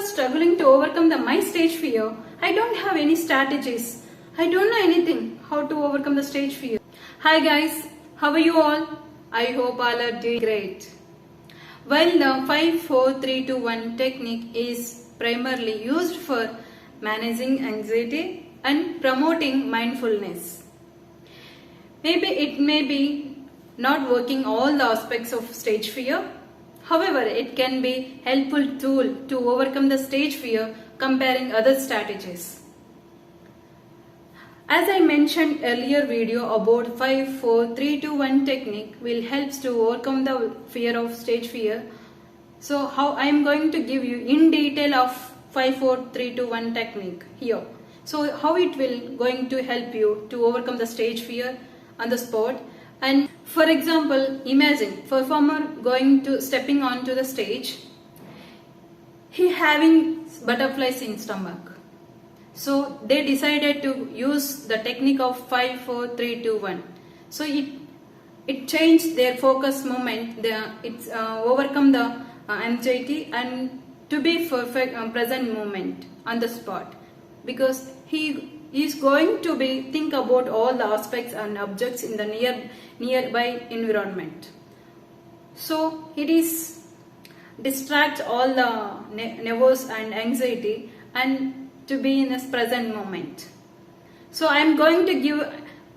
struggling to overcome my stage fear. I don't have any strategies. I don't know anything how to overcome the stage fear. Hi guys, how are you all? I hope all are doing great. While the 5, 4, 3, 2, 1 technique is primarily used for managing anxiety and promoting mindfulness, maybe it may be not working all the aspects of stage fear. However, it can be a helpful tool to overcome the stage fear comparing other strategies. As I mentioned earlier video about 5, 4, 3, 2, 1 technique will helps to overcome the fear of stage fear. So how I am going to give you in detail of 5, 4, 3, 2, 1 technique here. So how it will going to help you to overcome the stage fear on the spot. And for example, imagine performer stepping onto the stage, he having butterflies in stomach. So they decided to use the technique of 5, 4, 3, 2, 1. So it changed their focus moment. It's overcome the anxiety and to be perfect present moment on the spot, because he is going to be think about all the aspects and objects in the nearby environment. So it is distract all the nerves and anxiety and to be in this present moment. So I am going to give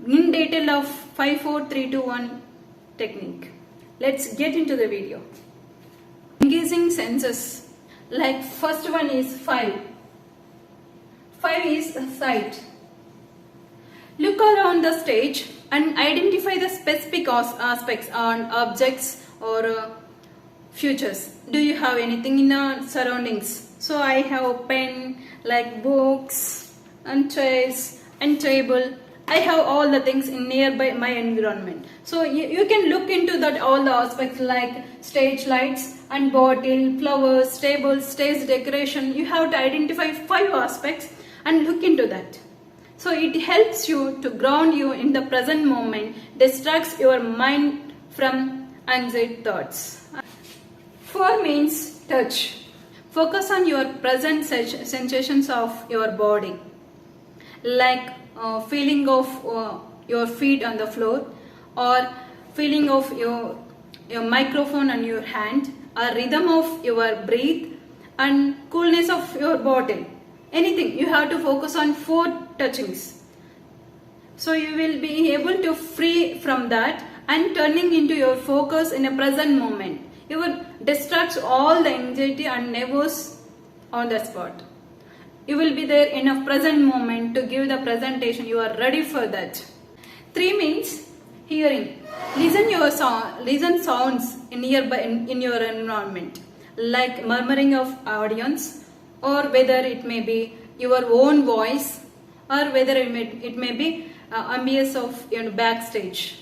in detail of 5, 4, 3, 2, 1 technique. Let's get into the video. Engaging senses. Like first one is 5. 5 is sight. Look around the stage and identify the specific aspects on objects or features. Do you have anything in our surroundings? So I have a pen, like books and chairs and table. I have all the things in nearby my environment. So you can look into that all the aspects like stage lights and bottle, flowers, tables, stage decoration. You have to identify 5 aspects and look into that. So it helps you to ground you in the present moment, distracts your mind from anxiety thoughts. 4 means touch. Focus on your present sensations of your body, like feeling of your feet on the floor, or feeling of your microphone on your hand, or rhythm of your breath and coolness of your bottle. Anything, you have to focus on 4 touchings. So you will be able to free from that and turning into your focus in a present moment. You will distract all the anxiety and nerves on the spot. You will be there in a present moment to give the presentation. You are ready for that. 3 means hearing. Listen sounds in your environment, like murmuring of audience, or whether it may be your own voice, or whether it may be ambience of backstage.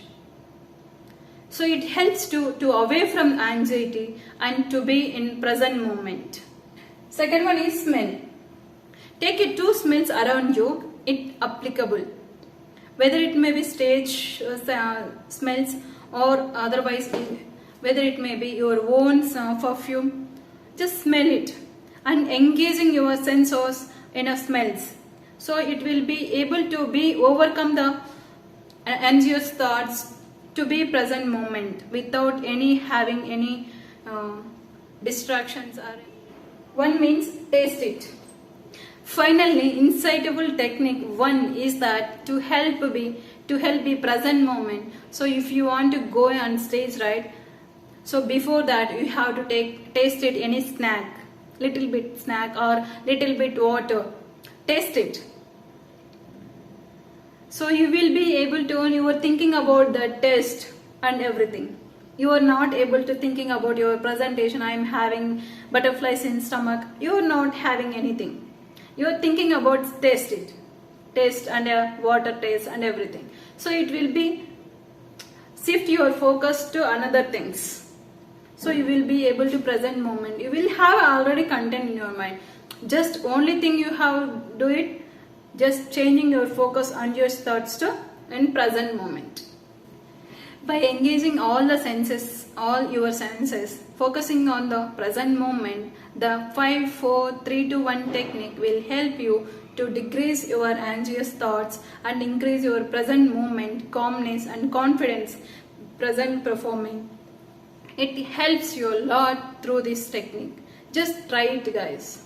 So it helps to away from anxiety and to be in present moment. Second one is smell. Take it 2 smells around you, it applicable. Whether it may be stage smells or otherwise, whether it may be your own perfume, just smell it and engaging your sensors in a smells. So it will be able to be overcome the anxious thoughts to be present moment without having any distractions. 1 means taste it. Finally, incitable technique 1 is that to help be present moment. So if you want to go on stage, right? So before that you have to taste it any snack, little bit snack or little bit water. Taste it. So you will be able to, when you are thinking about the taste and everything, you are not able to thinking about your presentation. I am having butterflies in stomach. You are not having anything. You are thinking about taste and water taste and everything. So it will be shift your focus to another things. So you will be able to present moment. You will have already content in your mind. Just only thing you have do it, just changing your focus on your thoughts to in present moment. By engaging all the senses, all your senses, focusing on the present moment, the 5, 4, 3, 2, 1 technique will help you to decrease your anxious thoughts and increase your present moment, calmness and confidence, present performing. It helps you a lot through this technique. Just try it, guys.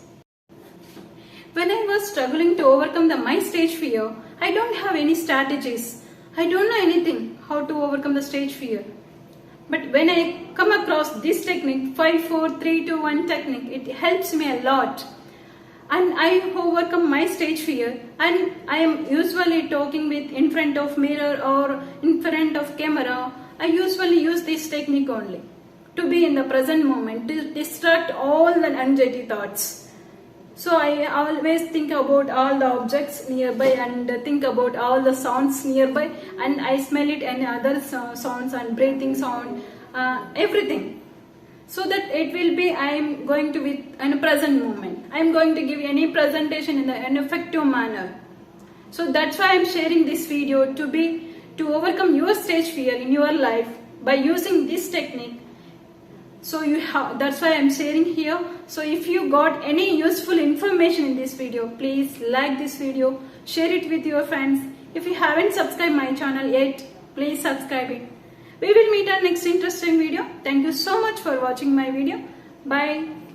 When I was struggling to overcome my stage fear, I don't have any strategies. I don't know anything how to overcome the stage fear. But when I come across this technique, 5, 4, 3, 2, 1 technique, it helps me a lot. And I overcome my stage fear, and I am usually talking in front of mirror or in front of camera. I usually use this technique only to be in the present moment, to distract all the anxiety thoughts. So I always think about all the objects nearby and think about all the sounds nearby, and I smell it and other sounds and breathing sound, everything. So that it will be, I am going to be in a present moment. I am going to give any presentation in an effective manner. So that's why I am sharing this video to overcome your stage fear in your life by using this technique. So that's why I am sharing here. So if you got any useful information in this video, please like this video, share it with your friends. If you haven't subscribed my channel yet, please subscribe it. We will meet our next interesting video. Thank you so much for watching my video. Bye.